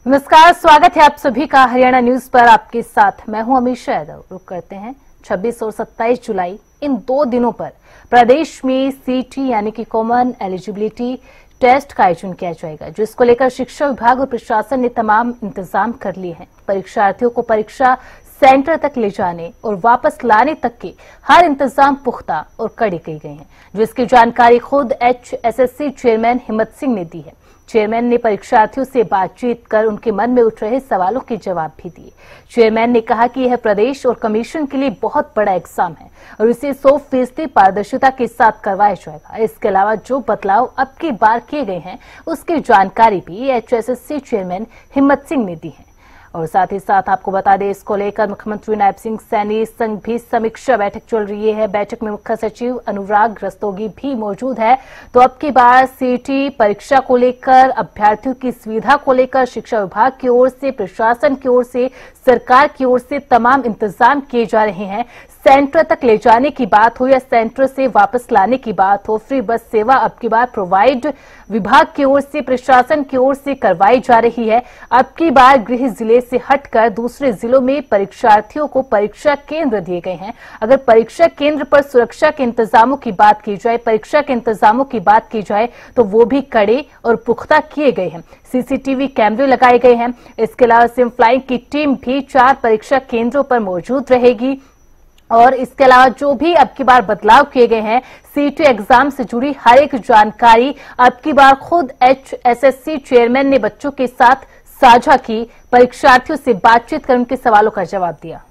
नमस्कार, स्वागत है आप सभी का हरियाणा न्यूज पर। आपके साथ मैं हूं अमीशा यादव। रुक करते हैं 26 और 27 जुलाई इन 2 दिनों पर प्रदेश में सीटी यानी कि कॉमन एलिजिबिलिटी टेस्ट का आयोजन किया जाएगा, जिसको लेकर शिक्षा विभाग और प्रशासन ने तमाम इंतजाम कर लिए हैं। परीक्षार्थियों को परीक्षा सेंटर तक ले जाने और वापस लाने तक के हर इंतजाम पुख्ता और कड़े किए गए हैं, जिसकी जानकारी खुद HSSC चेयरमैन हिम्मत सिंह ने दी है। चेयरमैन ने परीक्षार्थियों से बातचीत कर उनके मन में उठ रहे सवालों के जवाब भी दिए। चेयरमैन ने कहा कि यह प्रदेश और कमीशन के लिए बहुत बड़ा एग्जाम है और इसे 100% पारदर्शिता के साथ करवाया जाएगा। इसके अलावा जो बदलाव अब की बार किए गए हैं उसकी जानकारी भी HSSC चेयरमैन हिम्मत सिंह ने दी है। और साथ ही साथ आपको बता दें, इसको लेकर मुख्यमंत्री नायब सिंह सैनी संघ भी समीक्षा बैठक चल रही है। बैठक में मुख्य सचिव अनुराग रस्तोगी भी मौजूद है। तो अब की बार सीटी परीक्षा को लेकर, अभ्यर्थियों की सुविधा को लेकर शिक्षा विभाग की ओर से, प्रशासन की ओर से, सरकार की ओर से तमाम इंतजाम किए जा रहे हैं। सेंटर तक ले जाने की बात हो या सेंटर से वापस लाने की बात हो, फ्री बस सेवा अब की बार प्रोवाइड विभाग की ओर से, प्रशासन की ओर से करवाई जा रही है। अब की बार गृह जिले से हटकर दूसरे जिलों में परीक्षार्थियों को परीक्षा केंद्र दिए गए हैं। अगर परीक्षा केंद्र पर सुरक्षा के इंतजामों की बात की जाए, परीक्षा के इंतजामों की बात की जाए तो वो भी कड़े और पुख्ता किए गए हैं। CCTV कैमरे लगाए गए हैं। इसके अलावा सिम फ्लाइंग की टीम भी 4 परीक्षा केंद्रों पर मौजूद रहेगी। और इसके अलावा जो भी अब की बार बदलाव किए गए हैं, सीटी एग्जाम से जुड़ी हर एक जानकारी अब की बार खुद HSSC चेयरमैन ने बच्चों के साथ साझा की, परीक्षार्थियों से बातचीत कर उनके सवालों का जवाब दिया।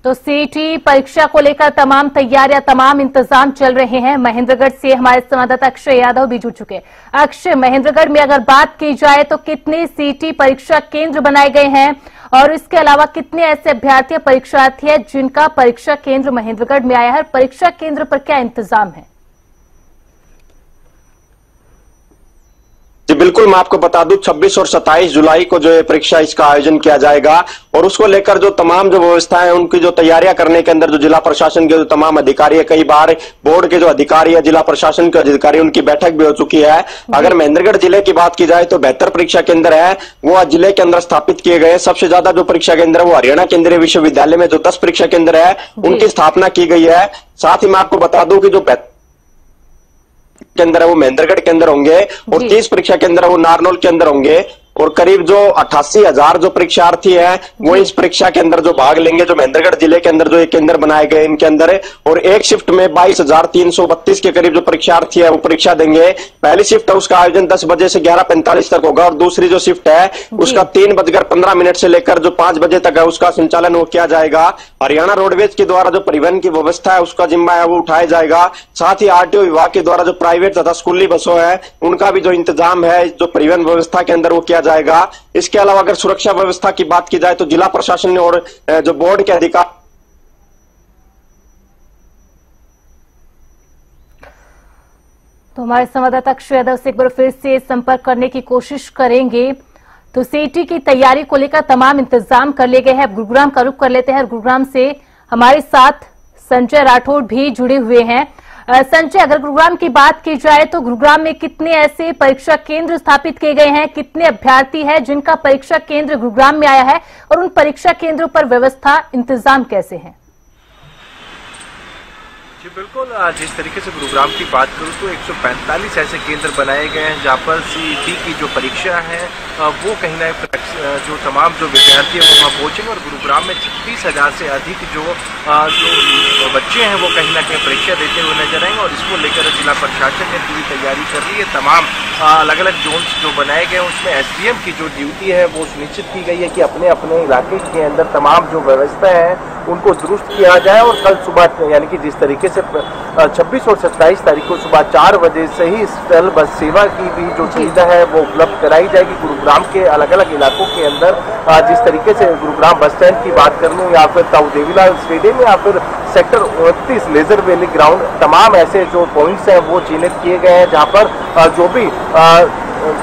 तो सीटी परीक्षा को लेकर तमाम तैयारियां, तमाम इंतजाम चल रहे हैं। महेंद्रगढ़ से हमारे संवाददाता अक्षय यादव भी जुड़ चुके हैं। अक्षय, महेंद्रगढ़ में अगर बात की जाए तो कितने सीटी परीक्षा केंद्र बनाए गए हैं और इसके अलावा कितने ऐसे अभ्यर्थी परीक्षार्थी हैं जिनका परीक्षा केंद्र महेंद्रगढ़ में आया है? परीक्षा केंद्र पर क्या इंतजाम है? जी बिल्कुल, मैं आपको बता दूं 26 और 27 जुलाई को जो है परीक्षा इसका आयोजन किया जाएगा और उसको लेकर जो तमाम जो व्यवस्थाएं हैं, उनकी जो तैयारियां करने के अंदर जो जिला प्रशासन के जो तमाम अधिकारी है, कई बार बोर्ड के जो अधिकारी है, जिला प्रशासन के अधिकारी, उनकी बैठक भी हो चुकी है। अगर महेंद्रगढ़ जिले की बात की जाए तो 72 परीक्षा केंद्र है वो जिले के अंदर स्थापित किए गए। सबसे ज्यादा जो परीक्षा केंद्र है वो हरियाणा केंद्रीय विश्वविद्यालय में जो 10 परीक्षा केंद्र है उनकी स्थापना की गई है। साथ ही मैं आपको बता दूं कि जो केंद्र है वो महेंद्रगढ़ के अंदर होंगे और 30 परीक्षा केंद्र है वो नारनौल के अंदर होंगे और करीब जो 88,000 जो परीक्षार्थी हैं वो इस परीक्षा के अंदर जो भाग लेंगे। जो महेंद्रगढ़ जिले के अंदर जो एक केंद्र बनाए गए इनके अंदर, और एक शिफ्ट में 22,332 के करीब जो परीक्षार्थी है वो परीक्षा देंगे। पहली शिफ्ट है उसका आयोजन 10 बजे से 11:45 तक होगा और दूसरी जो शिफ्ट है उसका 3:15 से लेकर जो 5 बजे तक है उसका संचालन वो किया जाएगा। हरियाणा रोडवेज के द्वारा जो परिवहन की व्यवस्था है उसका जिम्मा है वो उठाया जाएगा। साथ ही RTO विभाग के द्वारा जो प्राइवेट तथा स्कूली बसों है उनका भी जो इंतजाम है जो परिवहन व्यवस्था के अंदर वो किया जाएगा। इसके अलावा अगर सुरक्षा व्यवस्था की बात की जाए तो जिला प्रशासन ने और जो बोर्ड के अधिकारी, तो हमारे संवाददाता अक्षय यादव से एक बार फिर से संपर्क करने की कोशिश करेंगे। तो सीटी की तैयारी को लेकर तमाम इंतजाम कर लिए गए हैं। गुरुग्राम का रुख कर लेते हैं। गुरुग्राम से हमारे साथ संजय राठौड़ भी जुड़े हुए हैं। संजय, अगर गुरुग्राम की बात की जाए तो गुरुग्राम में कितने ऐसे परीक्षा केंद्र स्थापित किए गए हैं, कितने अभ्यर्थी हैं जिनका परीक्षा केंद्र गुरुग्राम में आया है और उन परीक्षा केंद्रों पर व्यवस्था, इंतजाम कैसे हैं? जी बिल्कुल, जिस तरीके से गुरुग्राम की बात करूं तो 145 ऐसे केंद्र बनाए गए हैं जहां पर सीटी की जो परीक्षा है वो कहीं ना जो तमाम जो विद्यार्थी हैं वो वहाँ पहुंचेंगे और गुरुग्राम में 36,000 से अधिक जो बच्चे हैं वो कहीं ना कहीं परीक्षा देते हुए नजर आएंगे और इसको लेकर जिला प्रशासन ने पूरी तैयारी कर ली है। तमाम अलग अलग जोन्स जो बनाए गए हैं उसमें SDM की जो ड्यूटी है वो सुनिश्चित की गई है कि अपने अपने इलाके के अंदर तमाम जो व्यवस्था है उनको दुरुस्त किया जाए और कल सुबह यानी कि जिस तरीके से 26 और 27 तारीख को सुबह 4 बजे से ही स्पेशल बस सेवा की भी जो सुविधा है वो उपलब्ध कराई जाएगी। गुरुग्राम के अलग अलग इलाकों के अंदर जिस तरीके से गुरुग्राम बस स्टैंड की बात कर लूँ या फिर ताऊ देवीलाल स्टेडियम या फिर सेक्टर 29 लेजर वैली ग्राउंड, तमाम ऐसे जो पॉइंट्स हैं वो चिन्हित किए गए हैं जहाँ पर जो भी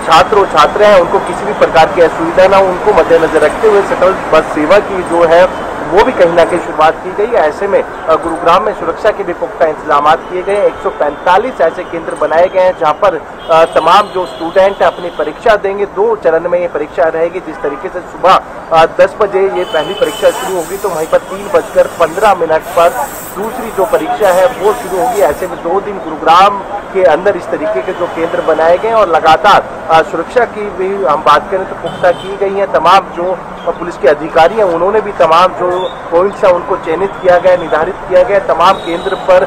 छात्र और छात्रा हैं उनको किसी भी प्रकार की असुविधा ना उनको मद्देनजर रखते हुए शटल बस सेवा की जो है वो भी कहीं ना कहीं शुरुआत की गई है। ऐसे में गुरुग्राम में सुरक्षा के भी पुख्ता इंतजाम किए गए हैं। 145 ऐसे केंद्र बनाए गए हैं जहां पर तमाम जो स्टूडेंट अपनी परीक्षा देंगे। 2 चरण में ये परीक्षा रहेगी। जिस तरीके से सुबह 10 बजे ये पहली परीक्षा शुरू होगी तो वहीं पर 3:15 पर दूसरी जो परीक्षा है वो शुरू होगी। ऐसे में 2 दिन गुरुग्राम के अंदर इस तरीके के जो केंद्र बनाए गए और लगातार सुरक्षा की भी हम बात करें तो पुख्ता की गई है। तमाम जो पुलिस के अधिकारी हैं उन्होंने भी तमाम जो पॉइंट्स हैं उनको चयनित किया गया, निर्धारित किया गया। तमाम केंद्र पर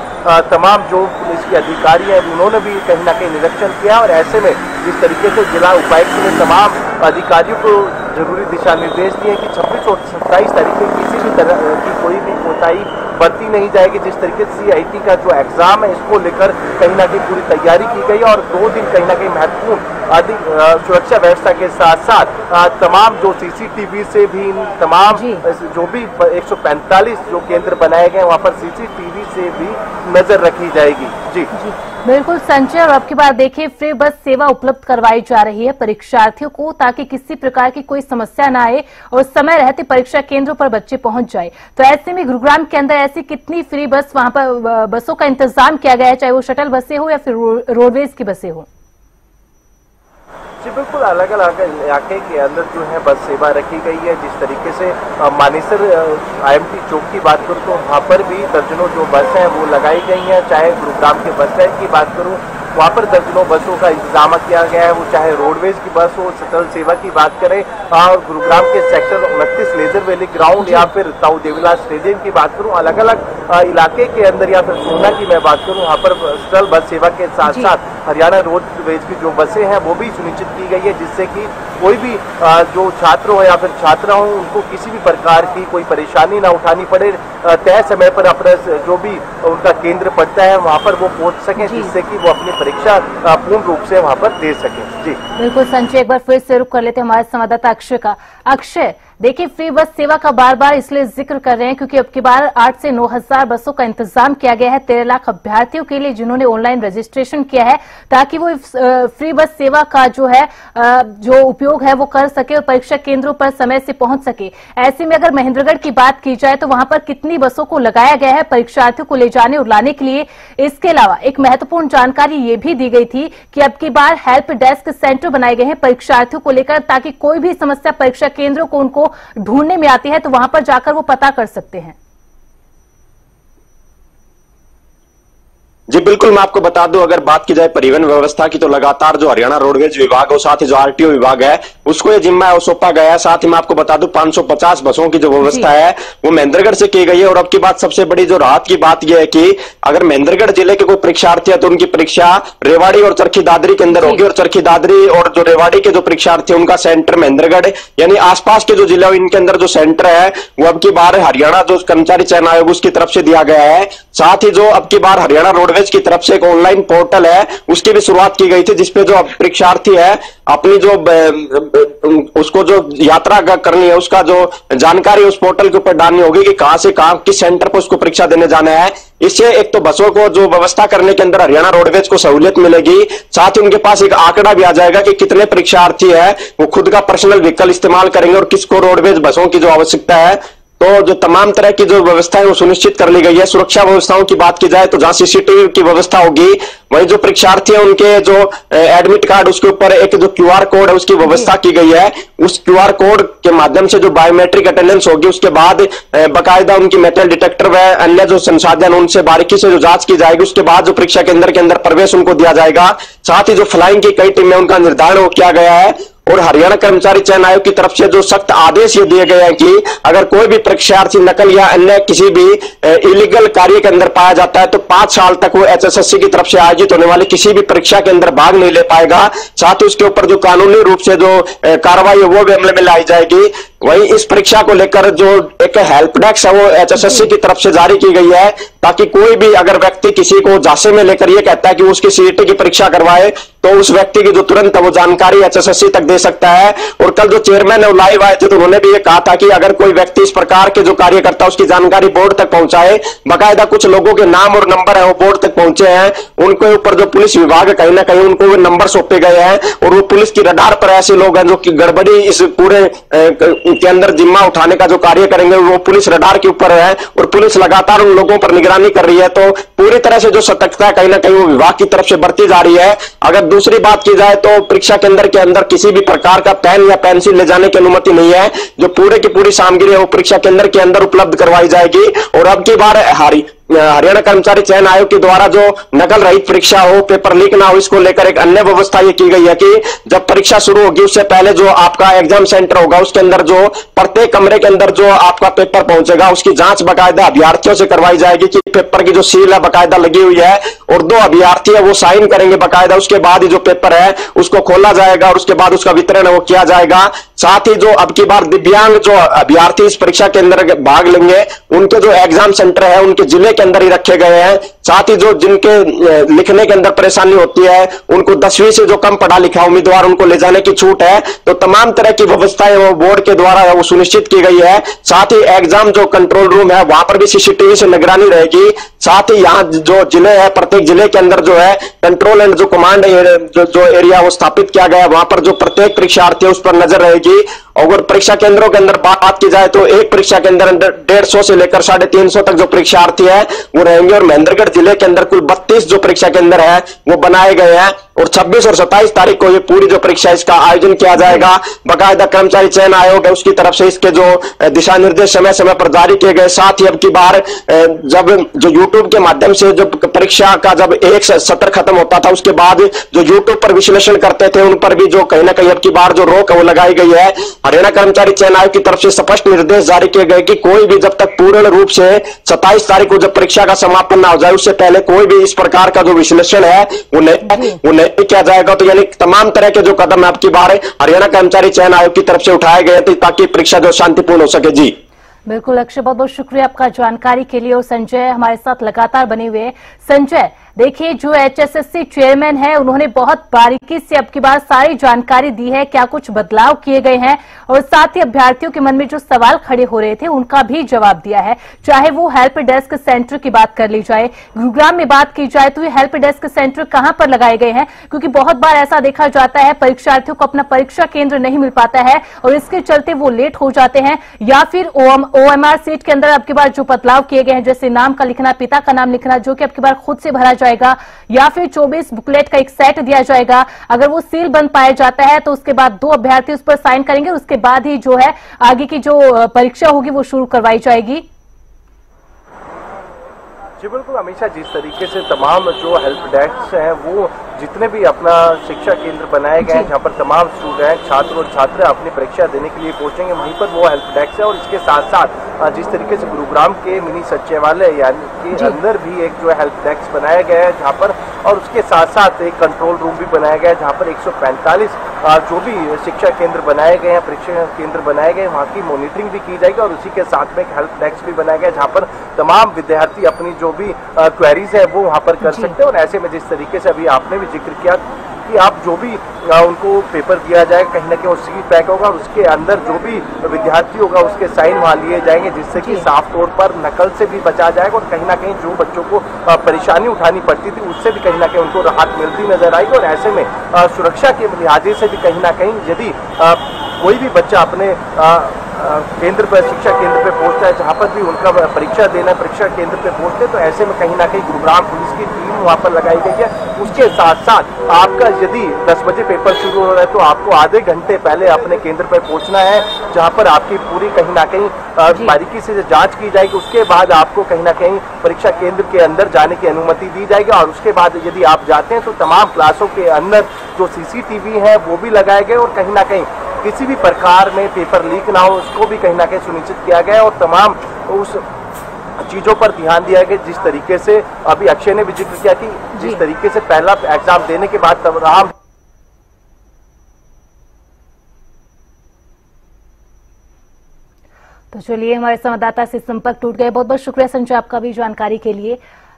तमाम जो पुलिस के अधिकारी हैं उन्होंने भी कहीं ना कहीं निरीक्षण किया और ऐसे में जिस तरीके से जिला उपायुक्त ने तमाम अधिकारियों को जरूरी दिशा निर्देश दिए कि 26 और 27 तारीख को किसी भी तरह की कोई भी कोताही बरती नहीं जाएगी। जिस तरीके से CIT का जो एग्जाम है इसको लेकर कहीं ना कहीं पूरी तैयारी की गई और 2 दिन कहीं ना कहीं महत्वपूर्ण सुरक्षा व्यवस्था के साथ साथ तमाम जो CCTV से भी तमाम जो भी 145 जो केंद्र बनाए गए वहां पर CCTV से भी नजर रखी जाएगी। जी बिल्कुल संजय, और अब की बात देखिए फ्री बस सेवा उपलब्ध करवाई जा रही है परीक्षार्थियों को ताकि किसी प्रकार की कोई समस्या न आए और समय रहते परीक्षा केंद्रों पर बच्चे पहुंच जाए। तो ऐसे में गुरुग्राम के अंदर ऐसी कितनी फ्री बस वहां पर बसों का इंतजाम किया गया है, चाहे वो शटल बसें हो या फिर रोडवेज की बसें हो? जी बिल्कुल, अलग अलग इलाके के अंदर जो है बस सेवा रखी गई है। जिस तरीके से मानेसर IMT चौक की बात करूं तो वहाँ पर भी दर्जनों जो बस हैं वो लगाई गई हैं। चाहे गुरुग्राम के बस स्टैंड की बात करूं वहाँ पर दर्जनों बसों का इंतजाम किया गया है। वो चाहे रोडवेज की बस हो, शटल सेवा की बात करें और गुरुग्राम के सेक्टर 29 लेजर वैली ग्राउंड या फिर ताऊ देवीलाल स्टेडियम की बात करूं, अलग अलग इलाके के अंदर या फिर सोना की मैं बात करूं वहाँ पर शटल बस सेवा के साथ साथ हरियाणा रोडवेज की जो बसें हैं वो भी सुनिश्चित की गई है, जिससे कि कोई भी जो छात्र हो या फिर छात्रा हो उनको किसी भी प्रकार की कोई परेशानी ना उठानी पड़े। तय समय पर अपना जो भी उनका केंद्र पड़ता है वहाँ पर वो पहुंच सके, जिससे कि वो अपनी परीक्षा पूर्ण रूप से वहाँ पर दे सके। जी बिल्कुल संजय, एक बार फिर से रुक कर लेते हैं हमारे संवाददाता अक्षय का। अक्षय, देखिए फ्री बस सेवा का बार बार इसलिए जिक्र कर रहे हैं क्योंकि अब की बार 8 से 9 हजार बसों का इंतजाम किया गया है 13 लाख अभ्यर्थियों के लिए जिन्होंने ऑनलाइन रजिस्ट्रेशन किया है ताकि वो फ्री बस सेवा का जो है जो उपयोग है वो कर सके और परीक्षा केंद्रों पर समय से पहुंच सके। ऐसे में अगर महेंद्रगढ़ की बात की जाए तो वहां पर कितनी बसों को लगाया गया है परीक्षार्थियों को ले जाने और लाने के लिए? इसके अलावा एक महत्वपूर्ण जानकारी ये भी दी गई थी कि अब की बार हेल्प डेस्क सेंटर बनाए गए हैं परीक्षार्थियों को लेकर ताकि कोई भी समस्या परीक्षा केंद्रों को उनको ढूंढने में आती है तो वहां पर जाकर वो पता कर सकते हैं। जी बिल्कुल, मैं आपको बता दूं, अगर बात की जाए परिवहन व्यवस्था की तो लगातार जो हरियाणा रोडवेज विभाग और साथ ही जो RTO विभाग है उसको ये जिम्मा सौंपा गया है। साथ ही मैं आपको बता दूं 550 बसों की जो व्यवस्था है वो महेंद्रगढ़ से की गई है। और अब की बात सबसे बड़ी जो राहत की बात यह है कि अगर महेंद्रगढ़ जिले के कोई परीक्षार्थी है तो उनकी परीक्षा रेवाड़ी और चरखी दादरी के अंदर होगी और चरखी दादरी और जो रेवाड़ी के जो परीक्षार्थी उनका सेंटर महेंद्रगढ़ यानी आसपास के जो जिले इनके अंदर जो सेंटर है वो अब की बार हरियाणा जो कर्मचारी चयन आयोग उसकी तरफ से दिया गया है। साथ ही जो अब की बार हरियाणा रोडवेज की तरफ से एक ऑनलाइन पोर्टल है उसकी भी शुरुआत की गई थी जिसपे जो परीक्षार्थी है अपनी जो उसको जो यात्रा करनी है उसका जो जानकारी उस पोर्टल के ऊपर डालनी होगी कि कहां से कहां किस सेंटर पर उसको परीक्षा देने जाना है। इससे एक तो बसों को जो व्यवस्था करने के अंदर हरियाणा रोडवेज को सहूलियत मिलेगी, साथ ही उनके पास एक आंकड़ा भी आ जाएगा कि कितने परीक्षार्थी है वो खुद का पर्सनल व्हीकल इस्तेमाल करेंगे और किसको रोडवेज बसों की जो आवश्यकता है। तो जो तमाम तरह की जो व्यवस्था है वो सुनिश्चित कर ली गई है। सुरक्षा व्यवस्थाओं की बात की जाए तो जहां CCTV की व्यवस्था होगी वहीं जो परीक्षार्थी है उनके जो एडमिट कार्ड उसके ऊपर एक जो QR कोड है उसकी व्यवस्था की गई है। उस QR कोड के माध्यम से जो बायोमेट्रिक अटेंडेंस होगी उसके बाद बाकायदा उनकी मेटल डिटेक्टर व अन्य जो संसाधन उनसे बारीकी से जो जांच की जाएगी उसके बाद जो परीक्षा केंद्र के अंदर प्रवेश उनको दिया जाएगा। साथ ही जो फ्लाइंग की कई टीमें उनका निर्धारण किया गया है और हरियाणा कर्मचारी चयन आयोग की तरफ से जो सख्त आदेश ये दिए गए हैं कि अगर कोई भी परीक्षार्थी नकल या अन्य किसी भी इलीगल कार्य के अंदर पाया जाता है तो 5 साल तक वो HSSC की तरफ से आयोजित होने वाली किसी भी परीक्षा के अंदर भाग नहीं ले पाएगा। साथ ही उसके ऊपर जो कानूनी रूप से जो कार्रवाई है वो भी अमल में लाई जाएगी। वहीं इस परीक्षा को लेकर जो एक हेल्प डेस्क है वो HSSC की तरफ से जारी की गई है ताकि कोई भी अगर व्यक्ति किसी को झांसे में लेकर ये कहता है कि उसकी CET की परीक्षा करवाए तो उस व्यक्ति की जो तुरंत वो जानकारी HSSC तक दे सकता है। और कल जो चेयरमैन है लाइव आए थे तो उन्होंने भी ये कहा था कि अगर कोई व्यक्ति इस प्रकार के जो कार्य करता है उसकी जानकारी बोर्ड तक पहुंचाए। बाकायदा कुछ लोगों के नाम और नंबर है वो बोर्ड तक पहुंचे हैं, उनके ऊपर जो पुलिस विभाग है कहीं ना कहीं उनको वो नंबर सौंपे गए हैं और वो पुलिस की रडार पर ऐसे लोग हैं जो कि गड़बड़ी इस पूरे के अंदर जिम्मा उठाने का जो कार्य करेंगे वो पुलिस रडार के ऊपर है और पुलिस लगातार उन लोगों पर निगरानी कर रही है। तो पूरी तरह से जो सतर्कता है कहीं ना कहीं वो विभाग की तरफ से बरती जा रही है। अगर दूसरी बात की जाए तो परीक्षा केंद्र के अंदर किसी भी प्रकार का पेन या पेंसिल ले जाने की अनुमति नहीं है। जो पूरे की पूरी सामग्री है वो परीक्षा केंद्र के अंदर उपलब्ध करवाई जाएगी। और अब की बार हरियाणा कर्मचारी चयन आयोग के द्वारा जो नकल रहित परीक्षा हो, पेपर लीक ना हो, इसको लेकर एक अन्य व्यवस्था ये की गई है कि जब परीक्षा शुरू होगी उससे पहले जो आपका एग्जाम सेंटर होगा उसके अंदर जो प्रत्येक कमरे के अंदर जो आपका पेपर पहुंचेगा उसकी जांच बाकायदा अभ्यर्थियों से करवाई जाएगी कि पेपर की जो सील है बाकायदा लगी हुई है और 2 अभ्यर्थी है वो साइन करेंगे बाकायदा। उसके बाद ही जो पेपर है उसको खोला जाएगा और उसके बाद उसका वितरण है वो किया जाएगा। साथ ही जो अब की बार दिव्यांग जो अभ्यर्थी इस परीक्षा के अंदर भाग लेंगे उनके जो एग्जाम सेंटर है उनके जिले के अंदर ही रखे गए हैं। साथ ही जो जिनके लिखने के अंदर परेशानी होती है उनको 10वीं से जो कम पढ़ा लिखा उम्मीदवार उनको ले जाने की छूट है। तो तमाम तरह की व्यवस्थाएं वो बोर्ड के द्वारा वो सुनिश्चित की गई है। साथ ही एग्जाम जो कंट्रोल रूम है वहां पर भी सीसीटीवी से निगरानी रहेगी। साथ ही यहाँ जो जिले है प्रत्येक जिले के अंदर जो है कंट्रोल एंड जो कमांड जो एरिया वो स्थापित किया गया है वहां पर जो प्रत्येक परीक्षार्थी है उस पर नजर रहेगी। अगर परीक्षा केंद्रों के अंदर बात की जाए तो एक परीक्षा के अंदर 150 से लेकर 350 तक जो परीक्षार्थी है वो रहेंगे और महेंद्रगढ़ जिले के अंदर कुल 32 जो परीक्षा केंद्र है वो बनाए गए हैं और 26 और 27 तारीख को ये पूरी जो परीक्षा इसका आयोजन किया जाएगा। बाकायदा कर्मचारी चयन आयोग है उसकी तरफ से इसके जो दिशा निर्देश समय समय पर जारी किए गए। साथ ही अब की बार जब जो यूट्यूब के माध्यम से जब परीक्षा का जब एक सत्र खत्म होता था उसके बाद जो यूट्यूब पर विश्लेषण करते थे उन पर भी जो कहीं ना कहीं अब की बार जो रोक है वो लगाई गई है। हरियाणा कर्मचारी चयन आयोग की तरफ से स्पष्ट निर्देश जारी किए गए कि कोई भी जब तक पूर्ण रूप से 27 तारीख को जब परीक्षा का समापन ना हो जाए उससे पहले कोई भी इस प्रकार का जो विश्लेषण है वो नहीं किया जाएगा। तो यानी तमाम तरह के जो कदम आपकी बार हरियाणा कर्मचारी चयन आयोग की तरफ से उठाए गए थे ताकि परीक्षा जो शांतिपूर्ण हो सके। जी बिल्कुल अक्षय, बहुत बहुत शुक्रिया आपका जानकारी के लिए। और संजय हमारे साथ लगातार बने हुए हैं। संजय, देखिए जो एचएसएससी चेयरमैन है उन्होंने बहुत बारीकी से अब की बार सारी जानकारी दी है, क्या कुछ बदलाव किए गए हैं और साथ ही अभ्यर्थियों के मन में जो सवाल खड़े हो रहे थे उनका भी जवाब दिया है। चाहे वो हेल्प डेस्क सेंटर की बात कर ली जाए, गुरुग्राम में बात की जाए तो ये हेल्प डेस्क सेंटर कहां पर लगाए गए हैं, क्योंकि बहुत बार ऐसा देखा जाता है परीक्षार्थियों को अपना परीक्षा केंद्र नहीं मिल पाता है और इसके चलते वो लेट हो जाते हैं। या फिर ओएमआर सीट के अंदर अब की बार जो बदलाव किए गए हैं, जैसे नाम का लिखना, पिता का नाम लिखना, जो कि अब की बार खुद से भरा जाएगा, या फिर 24 बुकलेट का एक सेट दिया जाएगा। अगर वो सील बन पाया जाता है तो उसके बाद 2 अभ्यर्थी उस पर साइन करेंगे, उसके बाद ही जो है आगे की जो परीक्षा होगी वो शुरू करवाई जाएगी। जी बिल्कुल हमेशा जिस तरीके से तमाम जो हेल्प डेस्क हैं वो जितने भी अपना शिक्षा केंद्र बनाए गए हैं जहाँ पर तमाम स्टूडेंट छात्र और छात्रा अपनी परीक्षा देने के लिए पहुंचेंगे वहीं पर वो हेल्प डेस्क है। और इसके साथ साथ जिस तरीके से गुरुग्राम के मिनी सचिवालय यानी कि अंदर भी एक जो हेल्प डेस्क बनाया गया है जहाँ पर, और उसके साथ साथ एक कंट्रोल रूम भी बनाया गया है जहाँ पर 145 जो भी शिक्षा केंद्र बनाए गए हैं, परीक्षा केंद्र बनाए गए, वहाँ की मॉनिटरिंग भी की जाएगी। और उसी के साथ में एक हेल्प डेस्क भी बनाया गया जहाँ पर तमाम विद्यार्थी अपनी जो भी क्वेरीज है वो वहाँ पर कर सकते हैं। और ऐसे में जिस तरीके से अभी आपने भी जिक्र किया कि आप जो भी उनको पेपर दिया जाए कहीं ना कहीं वो सील पैक होगा, उसके अंदर जो भी विद्यार्थी होगा उसके साइन वहाँ लिए जाएंगे, जिससे कि साफ तौर पर नकल से भी बचा जाएगा। और कहीं ना कहीं जो बच्चों को परेशानी उठानी पड़ती थी उससे भी कहीं ना कहीं उनको राहत मिलती नजर आएगी। और ऐसे में सुरक्षा के लिहाजे से भी कहीं ना कहीं यदि कोई भी बच्चा अपने केंद्र पर शिक्षा केंद्र पे पहुंचता है जहां पर भी उनका परीक्षा देना परीक्षा केंद्र पे पहुंचते तो ऐसे में कहीं ना कहीं गुरुग्राम पुलिस की टीम वहां पर लगाई गई है। उसके साथ साथ आपका यदि 10 बजे पेपर शुरू हो रहा है तो आपको आधे घंटे पहले अपने केंद्र पर पहुंचना है जहां पर आपकी पूरी कहीं ना कहीं बारीकी से जांच की जाएगी। उसके बाद आपको कहीं ना कहीं परीक्षा केंद्र के अंदर जाने की अनुमति दी जाएगी। और उसके बाद यदि आप जाते हैं तो तमाम क्लासों के अंदर जो सीसीटीवी है वो भी लगाए गए और कहीं ना कहीं किसी भी प्रकार में पेपर लीक ना हो उसको भी कहीं ना कहीं सुनिश्चित किया गया और तमाम उस चीजों पर ध्यान दिया गया जिस तरीके से अभी अक्षय ने भी जिक्र किया कि जिस तरीके से पहला एग्जाम देने के बाद तमाम तो चलिए हमारे संवाददाता से संपर्क टूट गए। बहुत बहुत शुक्रिया संजय आपका भी जानकारी के लिए।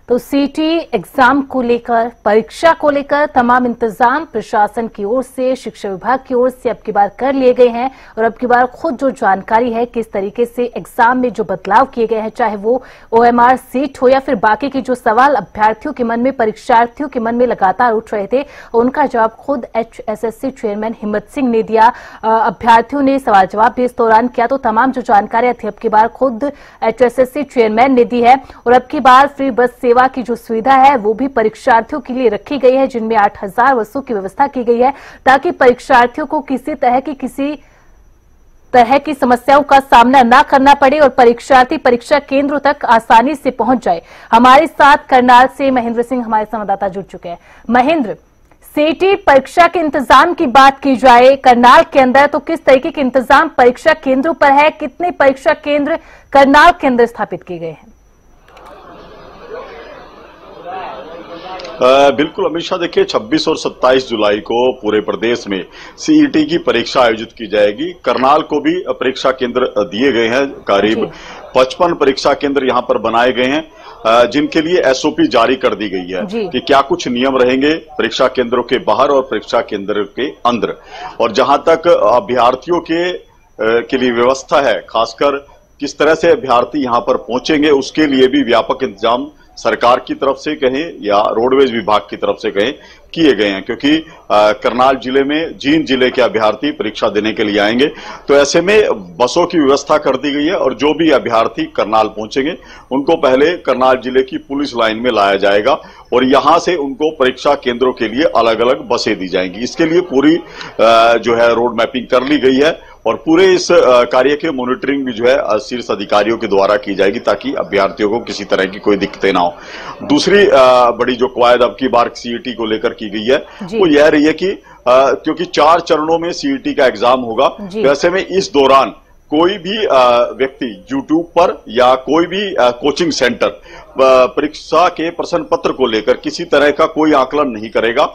तो सीटी एग्जाम को लेकर, परीक्षा को लेकर तमाम इंतजाम प्रशासन की ओर से, शिक्षा विभाग की ओर से अब की बार कर लिए गए हैं। और अब की बार खुद जो जानकारी है किस तरीके से एग्जाम में जो बदलाव किए गए हैं, चाहे वो OMR सीट हो या फिर बाकी के जो सवाल अभ्यर्थियों के मन में, परीक्षार्थियों के मन में लगातार उठ रहे थे, उनका जवाब खुद HSSC चेयरमैन हिम्मत सिंह ने दिया। अभ्यर्थियों ने सवाल जवाब भी इस दौरान किया, तो तमाम जो जानकारियां थी अब की बार खुद HSSC चेयरमैन ने दी है। और अब की बार फ्री बस सेवा की जो सुविधा है वो भी परीक्षार्थियों के लिए रखी गई है, जिनमें 8000 बसों की व्यवस्था की गई है ताकि परीक्षार्थियों को किसी तरह की समस्याओं का सामना ना करना पड़े और परीक्षार्थी परीक्षा केंद्रों तक आसानी से पहुंच जाए। हमारे साथ करनाल से महेंद्र सिंह हमारे संवाददाता जुड़ चुके हैं। महेंद्र, सीटी परीक्षा के इंतजाम की बात की जाए करनाल के अंदर, तो किस तरीके के इंतजाम परीक्षा केंद्रों पर है? कितने परीक्षा केंद्र करनाल के अंदर स्थापित किए गए हैं? बिल्कुल अमीषा, देखिए 26 और 27 जुलाई को पूरे प्रदेश में सीईटी की परीक्षा आयोजित की जाएगी। करनाल को भी परीक्षा केंद्र दिए गए हैं। करीब 55 परीक्षा केंद्र यहां पर बनाए गए हैं, जिनके लिए SOP जारी कर दी गई है कि क्या कुछ नियम रहेंगे परीक्षा केंद्रों के बाहर और परीक्षा केंद्र के अंदर। और जहां तक अभ्यर्थियों के लिए व्यवस्था है, खासकर किस तरह से अभ्यर्थी यहां पर पहुंचेंगे, उसके लिए भी व्यापक इंतजाम सरकार की तरफ से कहें या रोडवेज विभाग की तरफ से कहें किए गए हैं। क्योंकि करनाल जिले में जींद जिले के अभ्यर्थी परीक्षा देने के लिए आएंगे, तो ऐसे में बसों की व्यवस्था कर दी गई है। और जो भी अभ्यर्थी करनाल पहुंचेंगे उनको पहले करनाल जिले की पुलिस लाइन में लाया जाएगा और यहां से उनको परीक्षा केंद्रों के लिए अलग अलग बसें दी जाएंगी। इसके लिए पूरी जो है रोड मैपिंग कर ली गई है और पूरे इस कार्य के मॉनिटरिंग भी जो है शीर्ष अधिकारियों के द्वारा की जाएगी ताकि अभ्यर्थियों को किसी तरह की कोई दिक्कतें ना हो। दूसरी बड़ी जो कवायद अब की बार सीईटी को लेकर की गई है वो यह रही है कि क्योंकि 4 चरणों में सीईटी का एग्जाम होगा, तो ऐसे में इस दौरान कोई भी व्यक्ति YouTube पर या कोई भी कोचिंग सेंटर परीक्षा के प्रश्न पत्र को लेकर किसी तरह का कोई आकलन नहीं करेगा।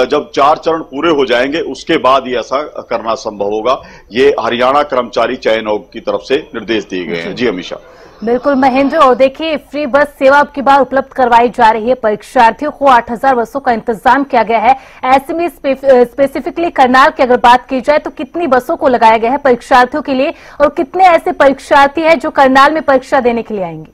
जब 4 चरण पूरे हो जाएंगे उसके बाद ही ऐसा करना संभव होगा। ये हरियाणा कर्मचारी चयन आयोग की तरफ से निर्देश दिए गए हैं। जी अमीषा। बिल्कुल महेंद्र, और देखिए फ्री बस सेवा अब की बार उपलब्ध करवाई जा रही है। परीक्षार्थियों को 8000 बसों का इंतजाम किया गया है। ऐसे में स्पेसिफिकली करनाल की अगर बात की जाए तो कितनी बसों को लगाया गया है परीक्षार्थियों के लिए, और कितने ऐसे परीक्षार्थी हैं जो करनाल में परीक्षा देने के लिए आएंगे?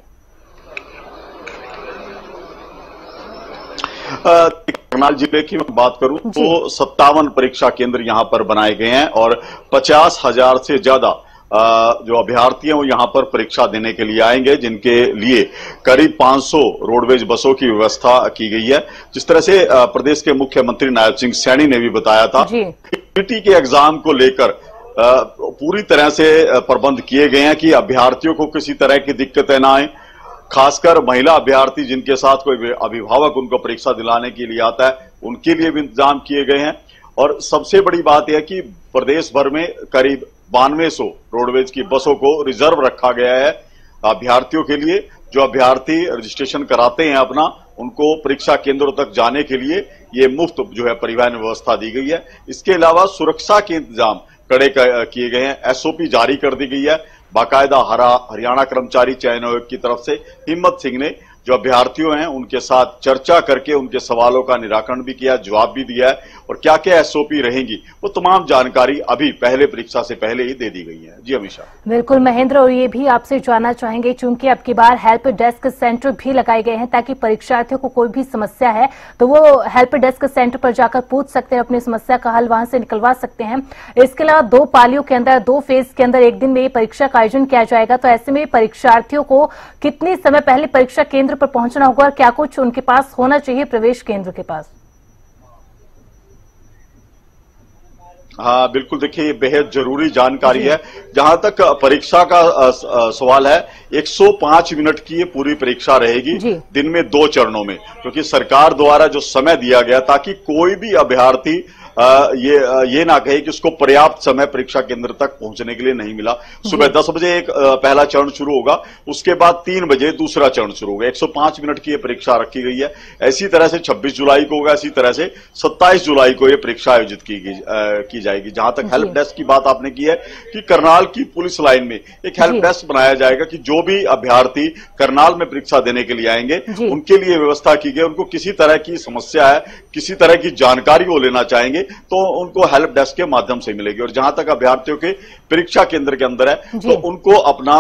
करनाल जिले की मैं बात करूं तो 57 परीक्षा केंद्र यहां पर बनाए गए हैं और 50,000 से ज्यादा जो अभ्यर्थी हैं वो यहां पर परीक्षा देने के लिए आएंगे, जिनके लिए करीब 500 रोडवेज बसों की व्यवस्था की गई है। जिस तरह से प्रदेश के मुख्यमंत्री नायब सिंह सैनी ने भी बताया था, सीईटी के एग्जाम को लेकर पूरी तरह से प्रबंध किए गए हैं कि अभ्यर्थियों को किसी तरह की दिक्कतें ना आए। खासकर महिला अभ्यर्थी जिनके साथ कोई अभिभावक उनको परीक्षा दिलाने के लिए आता है, उनके लिए भी इंतजाम किए गए हैं। और सबसे बड़ी बात यह कि प्रदेश भर में करीब 9200 रोडवेज की बसों को रिजर्व रखा गया है अभ्यर्थियों के लिए। जो अभ्यर्थी रजिस्ट्रेशन कराते हैं अपना, उनको परीक्षा केंद्रों तक जाने के लिए ये मुफ्त जो है परिवहन व्यवस्था दी गई है। इसके अलावा सुरक्षा के इंतजाम कड़े किए गए हैं। SOP जारी कर दी गई है बाकायदा हरियाणा कर्मचारी चयन आयोग की तरफ से। हिम्मत सिंह ने जो अभ्यर्थियों हैं उनके साथ चर्चा करके उनके सवालों का निराकरण भी किया, जवाब भी दिया है, और क्या क्या SOP रहेंगी वो तमाम जानकारी अभी पहले परीक्षा से पहले ही दे दी गई है। जी अमीषा। बिल्कुल महेंद्र, और ये भी आपसे जानना चाहेंगे, चूंकि अब की बार हेल्प डेस्क सेंटर भी लगाए गए हैं ताकि परीक्षार्थियों को कोई भी समस्या है तो वो हेल्प डेस्क सेंटर पर जाकर पूछ सकते हैं, अपनी समस्या का हल वहां से निकलवा सकते हैं। इसके अलावा 2 पालियों के अंदर, 2 फेज के अंदर एक दिन में ये परीक्षा का आयोजन किया जाएगा, तो ऐसे में परीक्षार्थियों को कितने समय पहले परीक्षा केंद्र पर पहुंचना होगा और क्या कुछ उनके पास होना चाहिए प्रवेश केंद्र के पास? हाँ बिल्कुल, देखिए ये बेहद जरूरी जानकारी है। जहां तक परीक्षा का सवाल है, 105 मिनट की ये पूरी परीक्षा रहेगी दिन में 2 चरणों में, क्योंकि सरकार द्वारा जो समय दिया गया ताकि कोई भी अभ्यर्थी ये ना कहे कि उसको पर्याप्त समय परीक्षा केंद्र तक पहुंचने के लिए नहीं मिला। सुबह 10 बजे एक पहला चरण शुरू होगा, उसके बाद 3 बजे दूसरा चरण शुरू होगा। 105 मिनट की ये परीक्षा रखी गई है। ऐसी तरह से 26 जुलाई को होगा, इसी तरह से 27 जुलाई को ये परीक्षा आयोजित की जाएगी। जहां तक हेल्प डेस्क की बात आपने की है कि करनाल की पुलिस लाइन में एक हेल्प डेस्क बनाया जाएगा कि जो भी अभ्यर्थी करनाल में परीक्षा देने के लिए आएंगे उनके लिए व्यवस्था की गई। उनको किसी तरह की समस्या है, किसी तरह की जानकारी वो लेना चाहेंगे तो उनको हेल्प डेस्क के माध्यम से मिलेगी। और जहां तक अभ्यर्थियों के परीक्षा केंद्र के अंदर है तो उनको अपना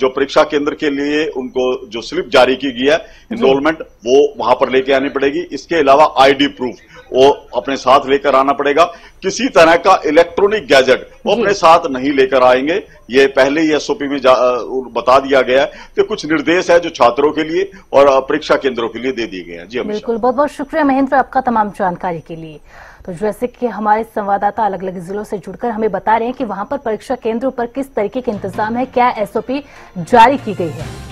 जो परीक्षा केंद्र के लिए उनको जो स्लिप जारी की गई है एनरोलमेंट, वो वहां पर लेके आनी पड़ेगी। इसके अलावा आईडी प्रूफ वो अपने साथ लेकर आना पड़ेगा। किसी तरह का इलेक्ट्रॉनिक गैजेट वो अपने साथ नहीं लेकर आएंगे। ये पहले ही एसओपी में बता दिया गया है कि कुछ निर्देश है जो छात्रों के लिए और परीक्षा केंद्रों के लिए दे दिए गए हैं। जी बिल्कुल, बहुत बहुत शुक्रिया महेंद्र आपका तमाम जानकारी के लिए। तो जैसे कि हमारे संवाददाता अलग अलग जिलों से जुड़कर हमें बता रहे हैं कि वहां पर परीक्षा केंद्रों पर किस तरीके के इंतजाम है, क्या एसओपी जारी की गई है।